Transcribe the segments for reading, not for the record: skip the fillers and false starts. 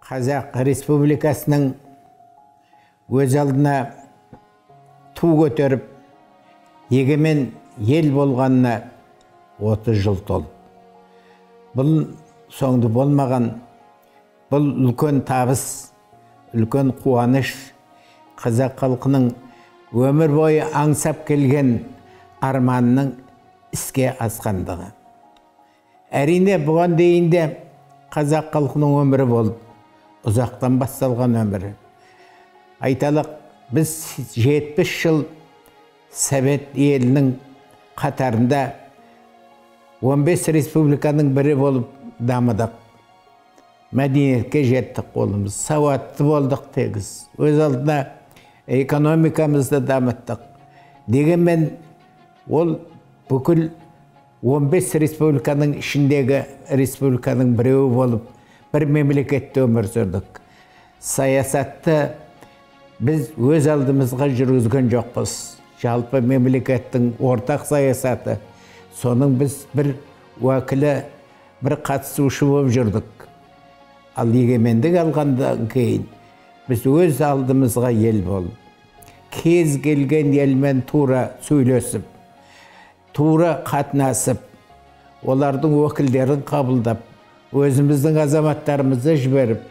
Қазақ Республикасының өз алдына ту көтеріп, егемен ел болғанына 30 жыл толды. Бұл соңды болмаған, бұл үлкен табыс, үлкен қуаныш, қазақ халқының өмір бойы аңсап келген арманның іске асқандығы. Әрине бұған дейін де қазақ халқының өмірі болды, ұзақтан басталған өмірі. Айталық, біз 70 жыл Совет елінің қатарында 15 республиканың бірі болып дамыдық. Мәдениетке жеттік қолымыз, сауатты болдық тегіз. Өз алдына экономикамызды дамыттық. Дегенмен ол бүкіл 15 республиканың ішіндегі республиканың біреуі болып, бір мемлекетте өмір сүрдік. Саясатты біз өз алдымызға жүргізген жоқпыз. Жалпы мемлекеттің ортақ саясаты. Соның біз бір уәкілі, бір қатысушы болып жүрдік. Ал егемендік алғандан кейін біз өз алдымызға ел болып, кез келген елмен тура сөйлесіп, тура қатынасып, олардың өкілдерін қабылдап, өзіміздің азаматтарымызды жіберіп,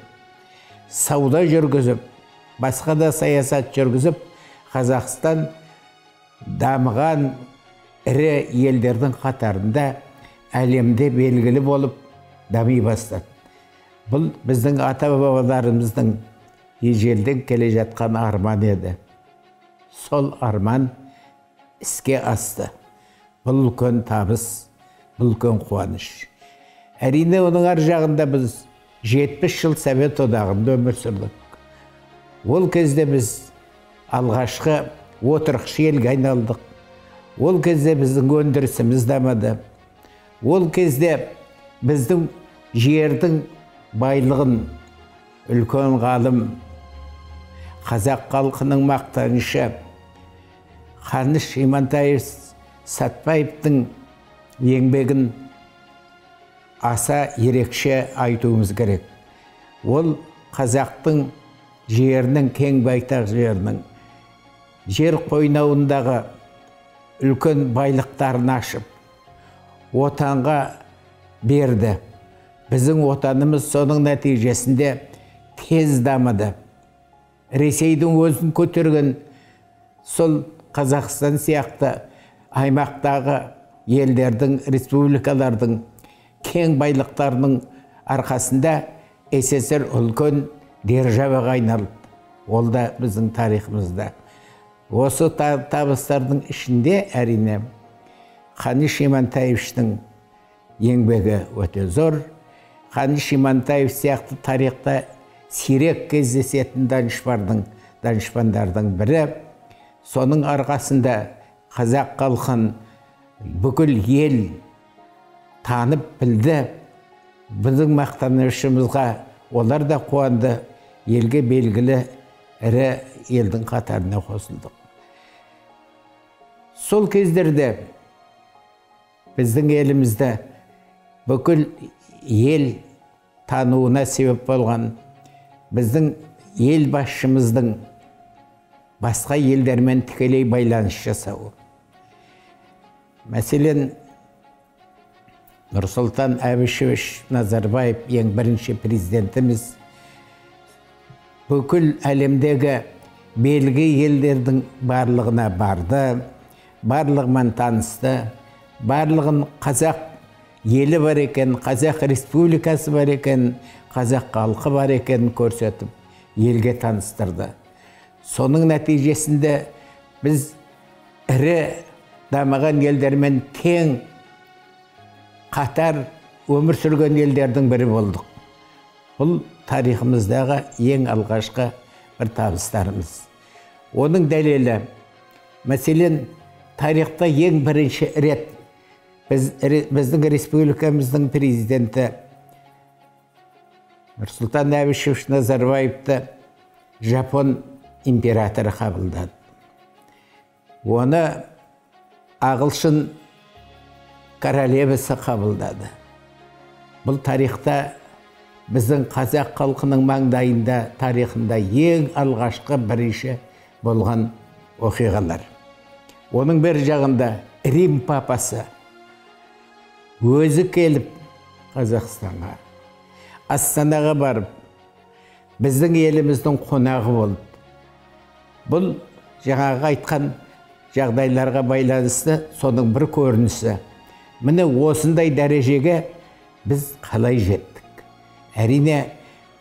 сауда жүргізіп, басқа да саясат жүргізіп, Қазақстан дамыған ірі елдердің қатарында әлемде белгілі болып дами бастады. Бұл біздің ата-бабаларымыздың ежелден келе жатқан арман еді. Сол арман іске асты. Бұл үлкен табыс, бұл үлкен қуаныш. Әрине, оның ар жағында біз 70 жыл Совет одағында өмір сүрдік. Ол кезде біз алғашқы отырықшы елге айналдық. Ол кезде біздің өндірісіміз дамыды. Ол кезде біздің жердің байлығын үлкен ғалым, қазақ халқының мақтанышы Қаныш Имантаев Сәтбаевтың еңбегін аса ерекше айтуымыз керек. Ол қазақтың жерінің, кең байтақ жерінің, жер қойнауындағы үлкен байлықтарын ашып, отанға берді. Біздің отанымыз соның нәтижесінде тез дамыды. Ресейдің өзін көтерген сол Қазақстан сияқты аймақтағы елдердің, республикалардың кең байлықтарының арқасында СССР үлкен державаға айналды. Ол да біздің тарихымызда. Осы табыстардың ішінде әрине Қаныш Имантаевтың еңбегі өте зор. Қаныш Имантаев сияқты тарихта сирек кездесетін данышпандардың бірі. Соның арқасында қазақ халқын бүкіл ел танып білді. Біздің мақтанышымызға олар да қуанды. Елге белгілі ірі елдің қатарына қосылдық. Сол кездерде біздің елімізде бүкіл ел тануына себеп болған біздің ел басшымыздың басқа елдермен тікелей байланыс жасауы. Мәселен, Нұрсұлтан Әбішевич Назарбаев, ең бірінші президентіміз, бүкіл әлемдегі белгі елдердің барлығына барды, барлығымен танысты, барлығын қазақ елі бар екен, қазақ республикасы бар екен, қазақ халқы бар екен көрсетіп, елге таныстырды. Соның нәтижесінде біз ірі дамыған елдермен тең қатар өмір сүрген елдердің бірі болдық. Бұл тарихымыздағы ең алғашқы бір табыстарымыз. Оның дәлелі, мәселен, тарихта ең бірінші рет біздің республикамыздың президенті Нұрсұлтан Әбішевич Назарбаевты Жапон императоры қабылдады. Оны ағылшын королевасы қабылдады. Бұл тарихта біздің қазақ халқының маңдайында, тарихында ең алғашқы бірінші болған оқиғалар. Оның бір жағында Рим папасы өзі келіп Қазақстанға, Астанаға барып, біздің еліміздің қонағы болды. Бұл жаңағы айтқан жағдайларға байланысты соның бір көрінісі. Міне осындай дәрежеге біз қалай жеттік? Әрине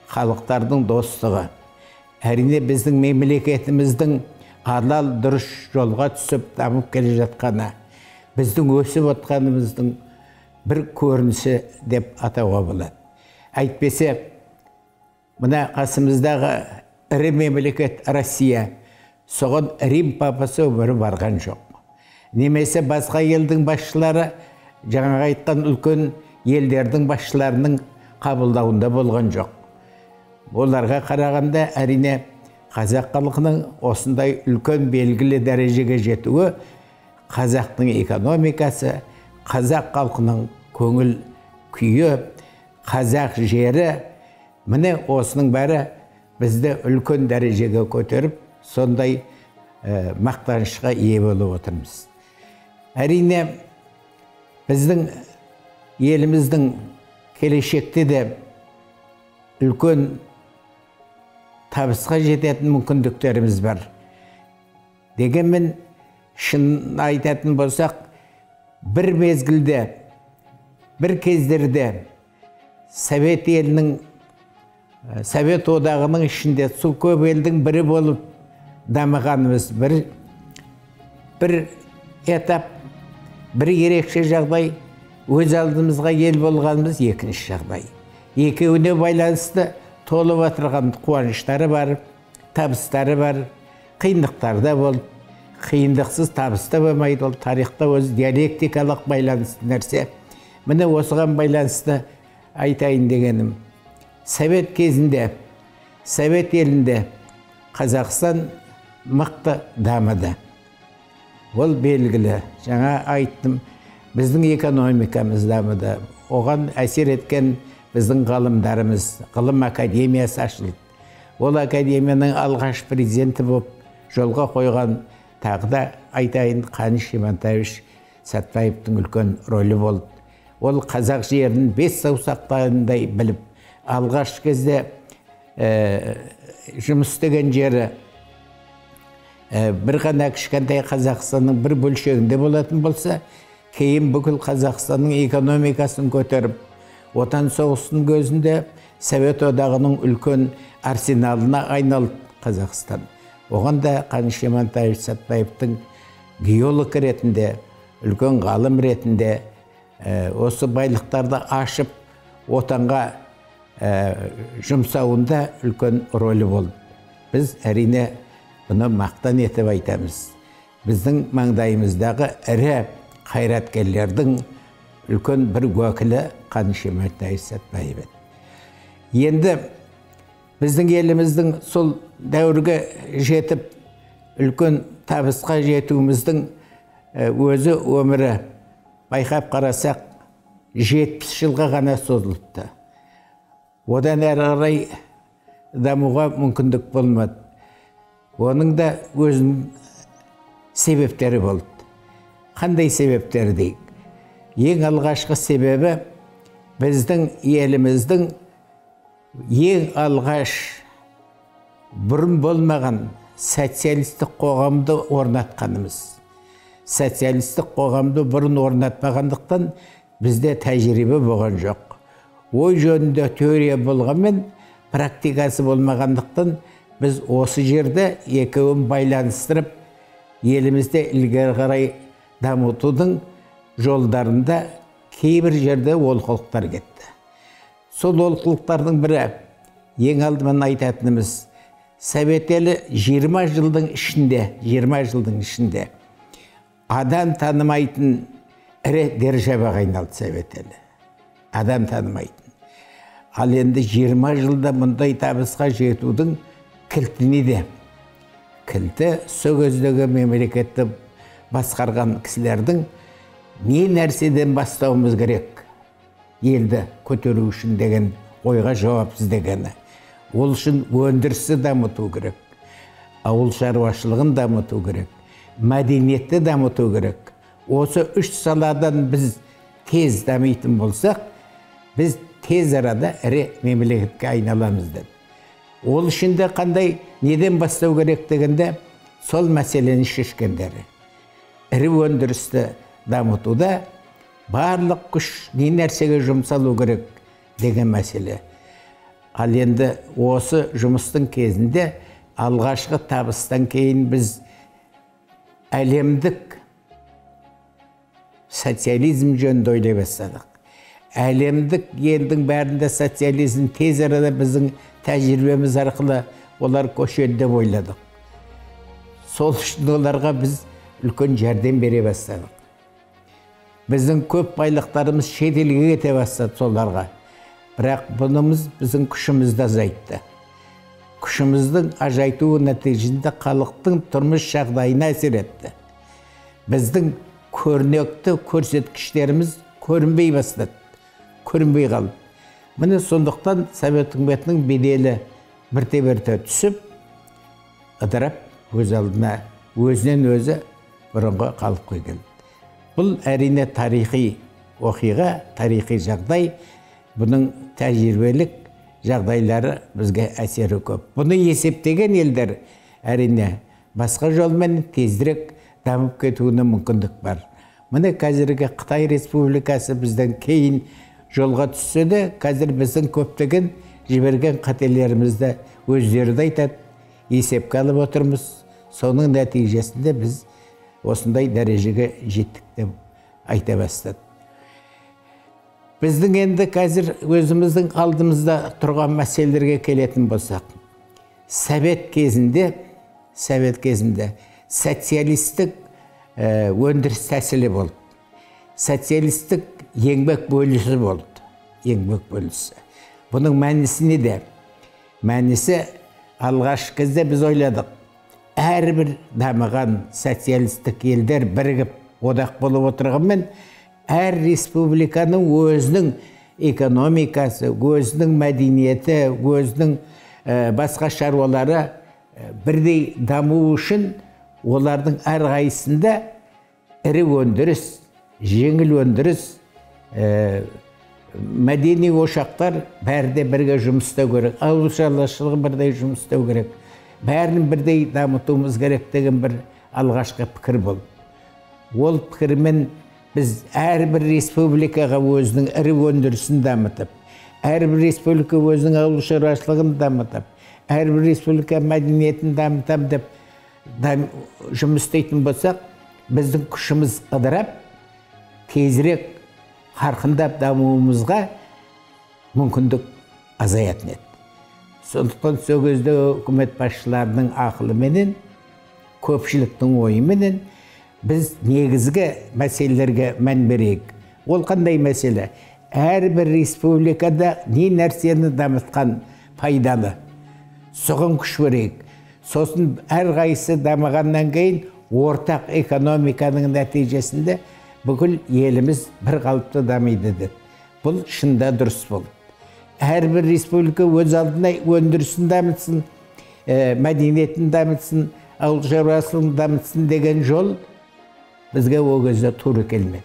халықтардың достығы, әрине біздің мемлекетіміздің адал дұрыс жолға түсіп дамып келе жатқаны, біздің өсіп отқанымыздың бір көрінісі деп атауға болады. Әйтпесе, мына қасымыздағы ірі мемлекет Россия, соған Рим папасы өмірі барған жоқ. Немесе басқа елдің басшылары, жаңағы айтқан үлкен елдердің басшыларының қабылдауында болған жоқ. Оларға қарағанда әрине қазақ халқының осындай үлкен белгілі дәрежеге жетуі, қазақтың экономикасы, қазақ халқының көңіл күйі, қазақ жері, міне осының бәрі бізді үлкен дәрежеге көтеріп, сондай мақтанышқа ие болып отырмыз. Әрине, біздің еліміздің келешекте де үлкен табысқа жететін мүмкіндіктеріміз бар. Дегенмен, шын айтатын болсақ, бір мезгілде, бір кездерде Совет елінің, Совет одағының ішінде сол көп елдің бірі болып дамығанымыз, бір этап, бір ерекше жағдай, өз алдымызға ел болғанымыз екінші жағдай. Екеуіне байланысты толып отырған қуаныштары бар, табыстары бар, қиындықтары да болды. Қиындықсыз табысты болмайды, ол тарихта өз диалектикалық байланысты нәрсе. Міне осыған байланысты айтайын дегенім. Совет кезінде, Совет елінде Қазақстан мықты дамыды. Ол белгілі. Жаңа айттым, біздің экономикамыз дамыды. Оған әсер еткен біздің ғалымдарымыз, ғылым академиясы ашылды. Ол академияның алғаш президенті болып жолға қойған тағы да айтайын Қаныш Имантаевич Сәтбаевтың үлкен рөлі болды. Ол қазақ жерін бес саусақтарындай біліп, алғаш кезде жұмыс істеген жері бір ғана кішкентай Қазақстанның бір бөлшегінде болатын болса, кейін бүкіл Қазақстанның экономикасын көтеріп, Отан соғысының көзінде Совет одағының үлкен арсеналына айналды Қазақстан. Оған да Қаныш Имантаевич Сәтбаевтың геолог ретінде, үлкен ғалым ретінде осы байлықтарды ашып, отанға жұмсауында үлкен рөлі болды. Біз әрине бұны мақтан етіп айтамыз. Біздің маңдайымыздағы ірі қайраткерлердің үлкен бір уәкілі Қаныш Имантаевич Сәтбаев еді. Енді біздің еліміздің сол дәуірге жетіп, үлкен табысқа жетуіміздің өзі өмірі байқап қарасақ 70 жылға ғана созылыпты. Одан әрі қарай дамуға мүмкіндік болмады. Оның да өзінің себептері болды. Қандай себептері дейік? Ең алғашқы себебі біздің еліміздің ең алғаш бұрын болмаған социалистік қоғамды орнатқанымыз. Социалистік қоғамды бұрын орнатпағандықтан бізде тәжірибе болған жоқ. Ой жөнінде теория болғанмен практикасы болмағандықтан біз осы жерде екеуін байланыстырып, елімізде ілгері қарай дамытудың жолдарында кейбір жерде олқылықтар кетті. Сол олқылықтардың бірі, ең алдымен айтатынымыз, Совет елі 20 жылдың ішінде адам танымайтын ірі державаға айналды Совет елі. Адам танымайтын. Ал енді 20 жылда мұндай табысқа жетудің кілті неде? Кілті сол кездегі мемлекетті басқарған кісілердің не нәрседен бастауымыз керек елді көтеру үшін деген ойға жауапсыз дегені. Ол үшін өндірісті дамыту керек, ауыл шаруашылығын дамыту керек, мәдениетті дамыту керек. Осы үш саладан біз тез дамитын болсақ, біз тез арада ірі мемлекетке айналамыз деді. Ол үшін де қандай неден бастау керек дегенде, сол мәселені шешкендері. Ірі өндірісті дамытуда барлық күш не нәрсеге жұмсалу керек деген мәселе. Ал енді осы жұмыстың кезінде алғашқы табыстан кейін біз әлемдік социализм жөнінде ойлай бастадық. Әлемдік елдің бәрінде социализм тез арада біздің тәжірибеміз арқылы олар көшеді деп ойладық. Сол үшін оларға біз үлкен жәрдем бере бастадық. Біздің көп байлықтарымыз шетелге кете бастады соларға. Бірақ бұнымыз біздің күшімізді азайтты. Күшіміздің ажайтуы нәтижесінде халықтың тұрмыс жағдайына әсер етті. Біздің көрнекті көрсеткіштеріміз көрінбей бастады. Көрінбей қалды. Міне сондықтан Совет үкіметінің беделі бірте-бірте түсіп, ыдырап, өз алдына өзінен өзі бұрынғы қалып қойған. Бұл әрине тарихи оқиға, тарихи жағдай, бұның тәжірибелік жағдайлары бізге әсері көп. Бұны есептеген елдер әрине басқа жолмен тезірек дамып кетуіне мүмкіндік бар. Міне қазіргі Қытай Республикасы бізден кейін жолға түссе де, қазір біздің көптеген жіберген қателерімізді өздері де айтады, есепке алып отырмыз. Соның нәтижесінде біз осындай дәрежеге жеттік деп айта бастады. Біздің енді қазір өзіміздің алдымызда тұрған мәселелерге келетін болсақ, Совет кезінде социалистік өндіріс тәсілі болды. Социалистік еңбек бөлісі болды. Еңбек бөлісі. Бұның мәнісі неде? Мәнісі алғашқы кезде біз ойладық. Әрбір дамыған социалистік елдер бірігіп одақ болып отырғанмен, әр республиканың өзінің экономикасы, өзінің мәдениеті, өзінің басқа шаруалары бірдей даму үшін олардың әрқайсысында ірі өндіріс, жеңіл өндіріс, мәдени ошақтар бәрі де бірге жұмыс істеу керек. Ауыл шаруашылығы бірдей жұмыс істеу керек. Бәрін бірдей дамытуымыз керек деген бір алғашқы пікір болды. Ол пікірмен біз әрбір республикаға өзінің ірі өндірісін дамытып, әрбір республика өзінің ауыл шаруашылығын дамытып, әрбір республика мәдениетін дамытам деп жұмыс істейтін болсақ, біздің күшіміз ыдырап, тезірек қарқындап дамуымызға мүмкіндік азаятын еді. Сондықтан сол кезде үкімет басшыларының ақылыменен, көпшіліктің ойыменен біз негізгі мәселелерге мән берейік. Ол қандай мәселе? Әрбір республикада не нәрсені дамытқан пайдалы. Соған күш берейік. Сосын әрқайсысы дамығаннан кейін ортақ экономиканың нәтижесінде бүкіл еліміз бір қалыпты дамиды деді. Бұл шында дұрыс болды. Әрбір республика өз алдына өндірісін дамытсын, мәдениетін дамытсын, ауыл шаруашылығын дамытсын деген жол бізге ол кезде тура келмеді.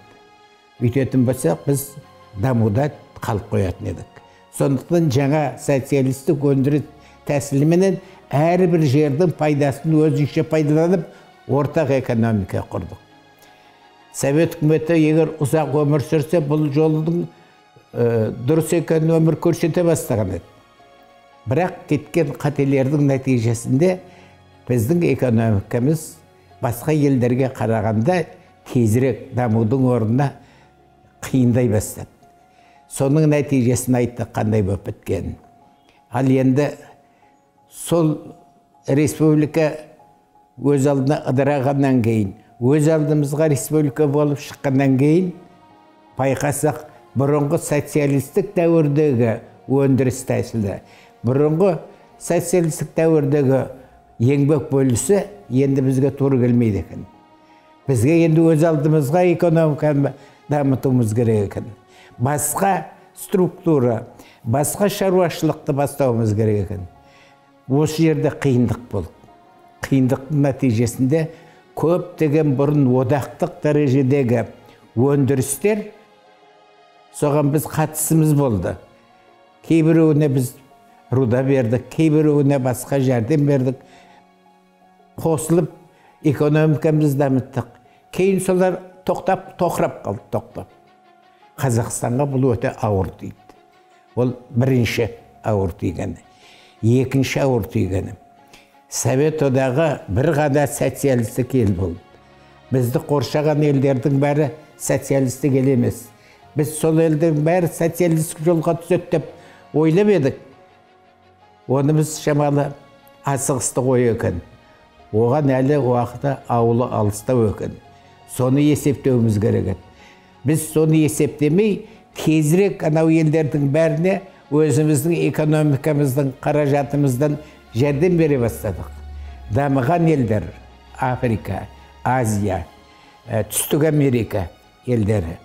Өйтетін болсақ, біз дамуда қалып қоятын едік. Сондықтан жаңа социалистік өндіріс тәсіліменен әрбір жердің пайдасын өзінше пайдаланып, ортақ экономика құрдық. Совет үкіметі егер ұзақ өмір сүрсе, бұл жолдың дұрыс екенін өмір көрсете бастаған еді. Бірақ кеткен қателердің нәтижесінде біздің экономикамыз басқа елдерге қарағанда тезірек дамудың орнына қиындай бастады. Соның нәтижесін айттық қандай болып біткенін. Ал енді сол республика өз алдына ыдырағаннан кейін, өз алдымызға республика болып шыққаннан кейін байқасақ, бұрынғы социалистік дәуірдегі өндіріс тәсілі, бұрынғы социалистік дәуірдегі еңбек бөлісі енді бізге тура келмейді екен. Бізге енді өз алдымызға экономиканы дамытуымыз керек екен. Басқа структура, Басқа шаруашылықты бастауымыз керек екен. Осы жерде қиындық болды. Қиындықтың нәтижесінде көптеген бұрын одақтық дәрежедегі өндірістер соған біз қатысымыз болды. Кейбіреуіне біз руда бердік, кейбіреуіне басқа жәрдем бердік. Қосылып, экономикамызды дамыттық. Кейін солар тоқырап қалды. Қазақстанға бұл өте ауыр тиді. Ол бірінші ауыр тигені. Екінші ауыр тигені. Совет одағы бір ғана социалистік ел болды. Бізді қоршаған елдердің бәрі социалистік ел емес. Біз сол елдің бәрі социалистік жолға түседі деп ойлап едік. Оны біз шамалы асығысты қой екен. Оған әлі уақыты ауылы алыстау екен. Соны есептеуіміз керек. Біз соны есептемей, тезірек анау елдердің бәріне өзіміздің экономикамыздың, қаражатымыздан жәрдем бере бастадық. Дамыған елдер, Африка, Азия, Түстік Америка елдері.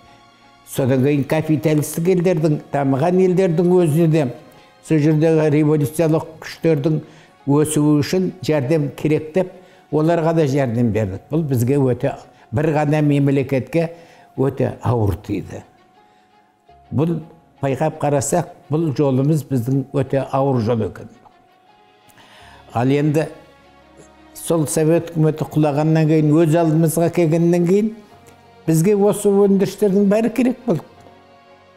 Содан кейін капиталистік елдердің, дамыған елдердің өзіне де сол жердегі революциялық күштердің өсуі үшін жәрдем керек деп, оларға да жәрдем бердік. Бұл бізге өте, бір ғана мемлекетке өте ауыр тиді. Бұл байқап қарасақ, бұл жолымыз біздің өте ауыр жол екен. Ал енді сол совет үкіметі құлағаннан кейін, өз алдымызға келгеннен кейін, бізге осы өндірістердің бәрі керек болды.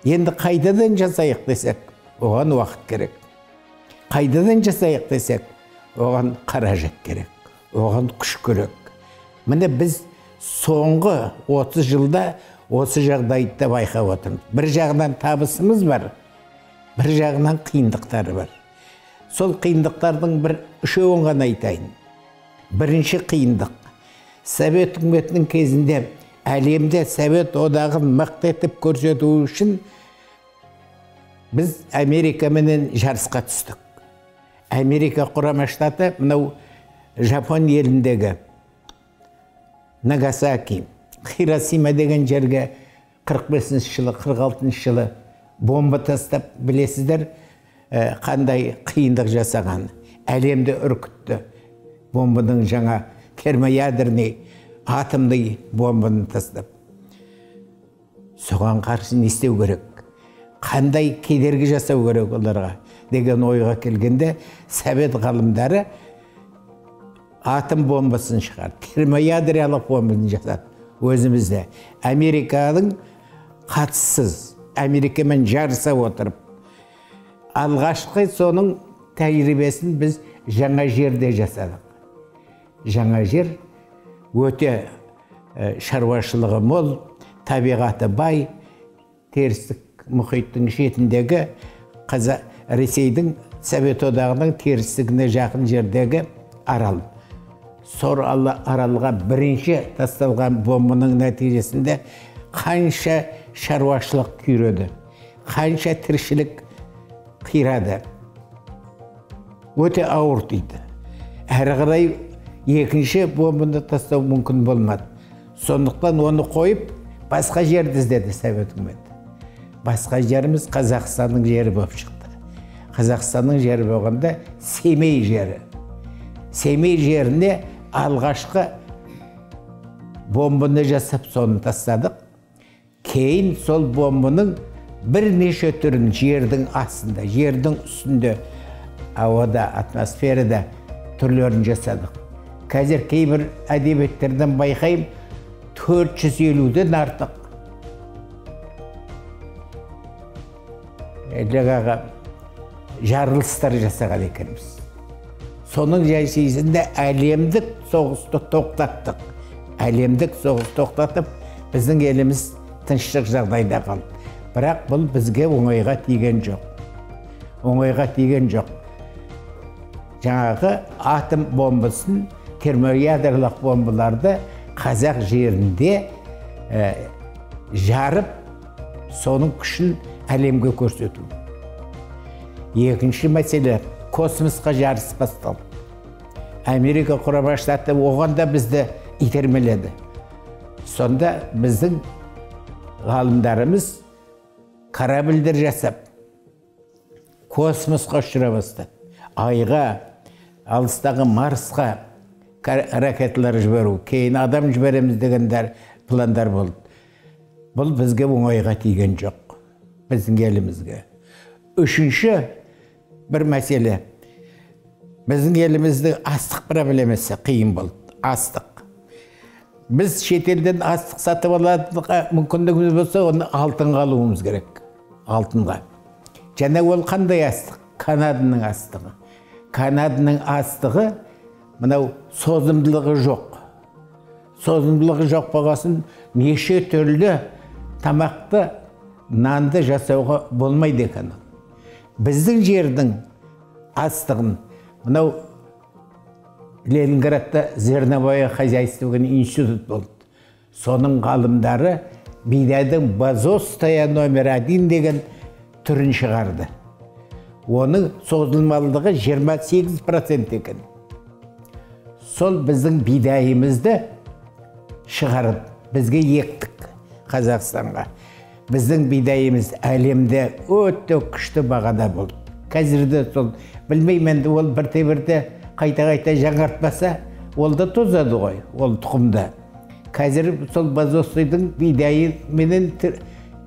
Енді қайдадан жасайық десек, оған уақыт керек. Қайдадан жасайық десек, оған қаражат керек, оған күш керек. Міне біз соңғы 30 жылда осы жағдайды байқап отырмыз. Бір жағынан табысымыз бар, бір жағынан қиындықтары бар. Сол қиындықтардың үшеуін ғана айтайын. Бірінші қиындық. Совет үкіметінің кезінде әлемде Совет одағын мықты етіп көрсету үшін біз Америкаменен жарысқа түстік. Америка құрама штаты мынау Жапон еліндегі Нагасаки, Хиросима деген жерге 45-ші жылы, 46-ші жылы бомба тастап, білесіздер, қандай қиындық жасаған. Әлемді үркітті. Бомбаның жаңа термоядерный, атомный бомбаны тастап. Соған қарсы не істеу керек? Қандай кедергі жасау керек оларға деген ойға келгенде, Совет ғалымдары атом бомбасын шығарды, термоядерлық бомбасын жасады. Өзімізде Американың қатыссыз, Америкамен жарыса отырып, алғашқы соның тәжірибесін біз жаңа жерде жасадық. Жаңа жер өте шаруашылығы мол, табиғаты бай, терістік мұхиттың шетіндегі Ресейдің Совет одағының терістігіне жақын жердегі арал. Сор аралға бірінші тасталған бомбаның нәтижесінде қанша шаруашылық күйреді, қанша тіршілік қирады. Өте ауыр тиді. Әрі қарай екінші бомбаны тастау мүмкін болмады. Сондықтан оны қойып, басқа жерді іздеді Совет үкіметі. Басқа жеріміз Қазақстанның жері болып шықты. Қазақстанның жері болғанда Семей жері. Семей жеріне алғашқы бомбаны жасап соны тастадық. Кейін сол бомбаның бірнеше түрін жердің астында, жердің үстінде, ауада, атмосферада түрлерін жасадық. Қазір кейбір әдебиеттерден байқайым 450-ден артық жарылыстар жасаған екенбіз. Соның нәтижесінде әлемдік соғысты тоқтаттық. Әлемдік соғыс тоқтатып, біздің еліміз тыныштық жағдайда қалды. Бірақ бұл бізге оңайға тиген жоқ. Оңайға тиген жоқ. Жаңағы атом бомбасын, термоядерлық бомбаларды қазақ жерінде жарып, соның күшін әлемге көрсету. Екінші мәселе, космосқа жарыс басталды. Америка құрама штаты оған да бізді итермеледі. Сонда біздің ғалымдарымыз корабльдер жасап, космосқа ұшыра бастады. Айға, алыстағы Марсқа ракеталар жіберу, кейін адам жібереміз дегендер пландар болды. Бұл бізге оңайға тиген жоқ, біздің елімізге. Үшінші бір мәселе, біздің елімізде астық проблемасы қиын болды, астық. Біз шетелден астық сатып алатынға мүмкіндігіміз болса, оны алтынға алуымыз керек, алтынға. Және ол қандай астық? Канаданың астығы. Канаданың астығы мынау созымдылығы жоқ. Созымдылығы жоқ болғасын, неше түрлі тамақты, нанды жасауға болмайды екен. Біздің жердің астығын, мынау Ленинградта зерновое хозяйство деген институт болды. Соның ғалымдары бидайдың базостая номер 1 деген түрін шығарды. Оның созылмалылығы 28% екен. Сол біздің бидайымызды шығарып, бізге ектік Қазақстанға. Біздің бидайымыз әлемде өте күшті бағада болды. Қазірде сол, білмеймін, ол бірте-бірте қайта-қайта жаңартпаса, ол да тозады ғой, ол тұқымда. Қазір сол базостойдың бидайы менен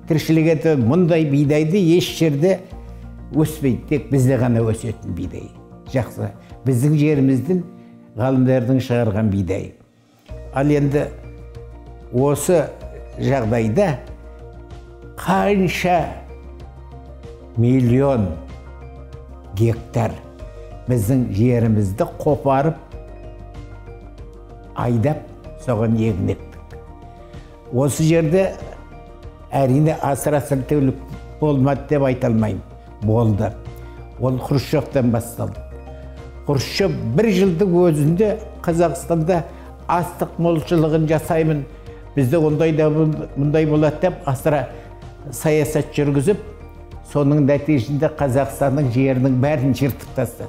тіршілік етіп, мұндай бидайды еш жерде өспейді, тек бізде ғана өсетін бидай. Жақсы, біздің жеріміздің ғалымдардың шығарған бидай. Ал енді осы жағдайда қанша миллион гектар біздің жерімізді қопарып, айдап, соған егін ектік. Осы жерде әрине асыра сілтеулік болмады деп айта алмаймын. Болды. Ол Хрущевтен басталды. Хрущев бір жылдың өзінде Қазақстанда астық молшылығын жасаймын, бізде мұндай болады деп асыра саясат жүргізіп, соның нәтижесінде Қазақстанның жерінің бәрін жыртып тастады.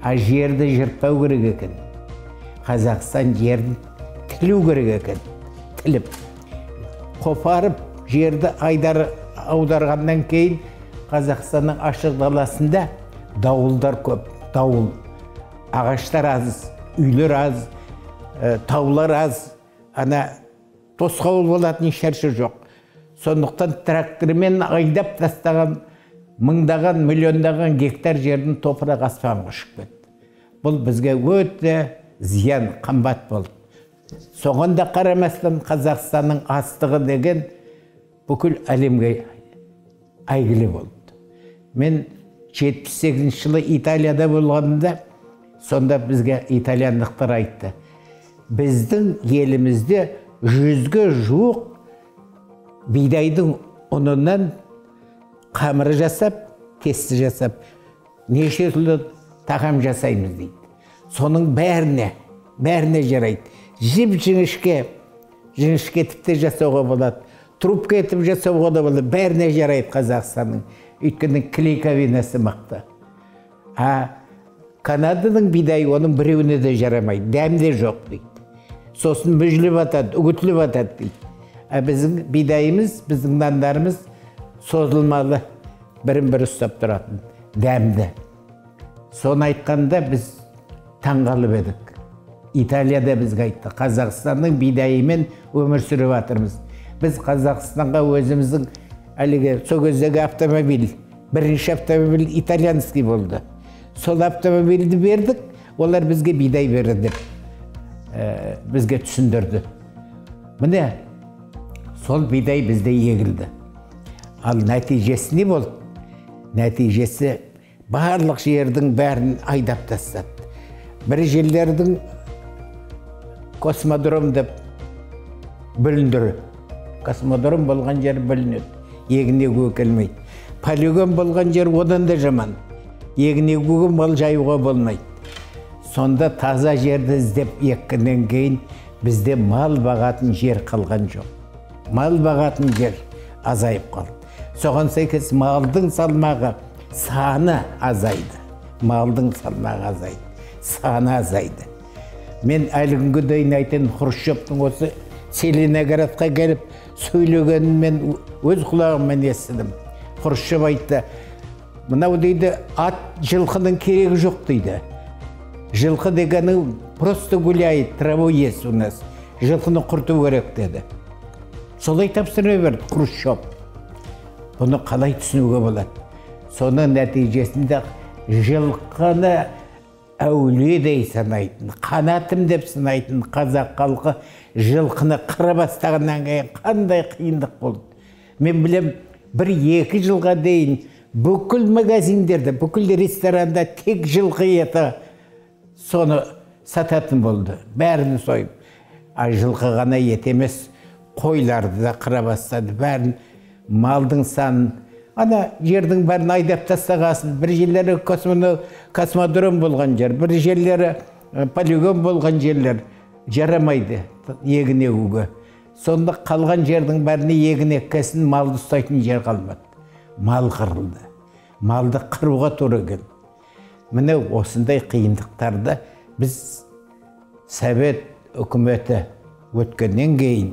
А жерді жыртпау керек екен. Қазақстан жерін тілу керек екен. Тіліп. Қопарып, жерді аударғаннан кейін Қазақстанның ашық даласында дауылдар көп. Дауыл. Ағаштар аз, үйлер аз, таулар аз. Ана тосқауыл болатын ешнәрсе жоқ. Сондықтан трактормен айдап тастаған мыңдаған, миллиондаған гектар жердің топырақ аспанға ұшып кетті. Бұл бізге өте зиян, қымбат болды. Соған да қарамастан Қазақстанның астығы деген бүкіл әлемге әйгілі болды. Мен 78 жылы Италияда болғанымда, сонда бізге итальяндықтар айтты. Біздің елімізде 100-ге жуық бидайдың ұнынан қамыры жасап, тесті жасап, неше түрлі тағам жасаймыз дейді. Соның бәріне жарайды. Жіп-жіңішке тіпті жасауға болады, трубка етіп жасауға да болады, бәріне жарайды Қазақстанның. Өйткені клейковинасы мықты. А Канаданың бидайы оның біреуіне де жарамайды, дәмде жоқ дейді. Сосын мүжіліп атады, үгітіліп атады дейді. А біздің бидайымыз, біздің нандарымыз созылмалы, бірін-бірі ұстап тұратын, дәмді. Соны айтқанда біз таңғалып едік. Италияда бізге айтты, Қазақстанның бидайымен өмір сүріп атырмыз. Біз Қазақстанға өзіміздің әлігі сол кездегі автомобиль, бірінші автомобиль итальянский болды. Сол автомобильді бердік, олар бізге бидай берді деп бізге түсіндірді. Міне, сол бидай бізде егілді. Ал нәтижесі не болды? Нәтижесі барлық жердің бәрін айдап тастады. Бір жерлердің космодром деп бүліндірі. Космодром болған жер бүлінеді, егін егуге келмейді. Полигон болған жер одан да жаман. Егін егуге мал жаюға болмайды. Сонда таза жерді іздеп еккеннен кейін бізде мал бағатын жер қалған жоқ. Мал бағатын жер азайып қалды. Соған сәйкес малдың салмағы, саны азайды. Малдың салмағы азайды, саны азайды. Мен әлі күнге дейін айтайын, Хрущевтің осы Целиноградқа келіп сөйлегенін мен өз құлағыммен естідім. Хрущев айтты, Мынау дейді, ат жылқының керегі жоқ дейді. Жылқы дегені просто гуляет, траву ест у нас. Жылқыны құрту керек деді. Солай тапсыра берді Хрущев. Бұны қалай түсінуге болады? Соның нәтижесінде жылқыны әулиедей санайтын, қанатым деп санайтын қазақ халқы жылқыны қыра бастағаннан кейін қандай қиындық болды. Мен білем, 1-2 жылға дейін бүкіл магазиндерде, бүкіл ресторанда тек жылқы еті соны сататын болды. Бәрін сойып. А жылқы ғана ет емес, қойларды да қыра бастады. Бәрін малдың санын, ана жердің бәрін айдап тастағасын. Bir жерлері космодром болған жер, бір жерлері полигон болған жерлер жарамайды егін егуге. Сонда қалған жердің бәріне егін еккесін малды ұстайтын жер қалмады. Мал қырылды. Малды қыруға тура келді. Міне осындай қиындықтарды біз Совет үкіметі өткеннен кейін,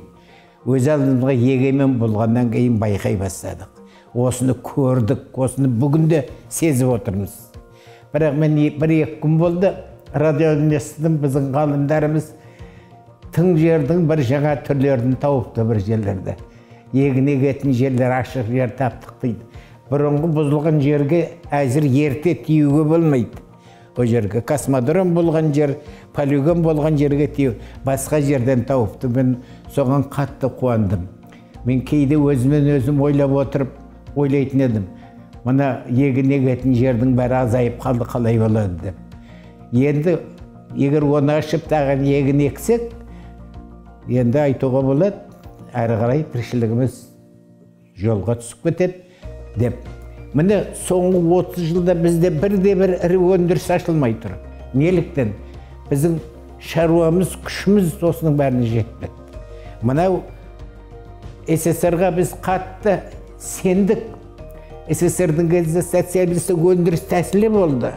өз алдымызға егемен болғаннан кейін байқай бастадық. Осыны көрдік, осыны бүгінде сезіп отырмыз. Бірақ мен 1-2 күн болды, радиодан естідім, біздің ғалымдарымыз тың жердің бір жаңа түрлерін тауыпты бір жерлерде. Егін егетін жерлер, ашық жер таптық дейді. Бұрынғы бұзылған жерге әзір ерте тиюге болмайды. О жерге космодром болған жер, полигон болған жерге тию, басқа жерден тауыпты. Мен соған қатты қуандым. Мен кейде өзімен өзім ойлап отырып, ойлайтын едім. Мына егін егетін жердің бәрі азайып қалды, қалай болады деп. Енді егер оны ашып тағын егін ексек, енді айтуға болады, әрі қарай тіршілігіміз жолға түсіп кетеді деп. Міне соңғы 30 жылда бізде бірде-бір ірі өндіріс ашылмай тұр. Неліктен? Біздің шаруамыз, күшіміз осының бәріне жетпеді. Мынау СССР-ға біз қатты сендік. СССР-дің кезінде социалистік өндіріс тәсілі болды.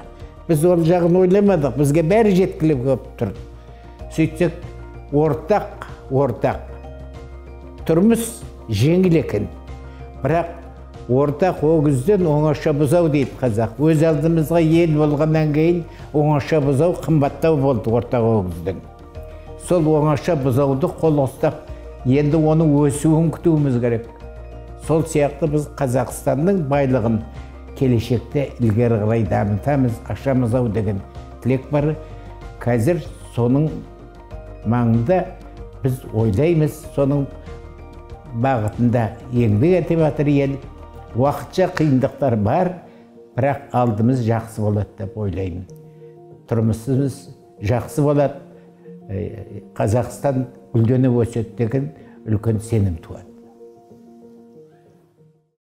Біз ол жағын ойламадық, бізге бәрі жеткіліп көп тұр. Сөйтсек, ортақ. Тұрмыс жеңіл екен. Бірақ ортақ өгізден оңаша бұзау дейді қазақ. Өз алдымызға ел болғаннан кейін оңаша бұзау қымбаттау болды ортақ өгізден. Сол оңаша бұзауды қол ұстап, енді оның өсуін күтуіміз керек. Сол сияқты біз Қазақстанның байлығын келешекте ілгері қарай дамытамыз, ашамыз ау деген тілек бар. Қазір соның маңында біз ойлаймыз, соның бағытында еңбек етіп жатыр ел. Уақытша қиындықтар бар, бірақ алдымыз жақсы болады деп ойлаймын. Тұрмысымыз жақсы болады, Қазақстан гүлденіп өседі деген үлкен сенім туады.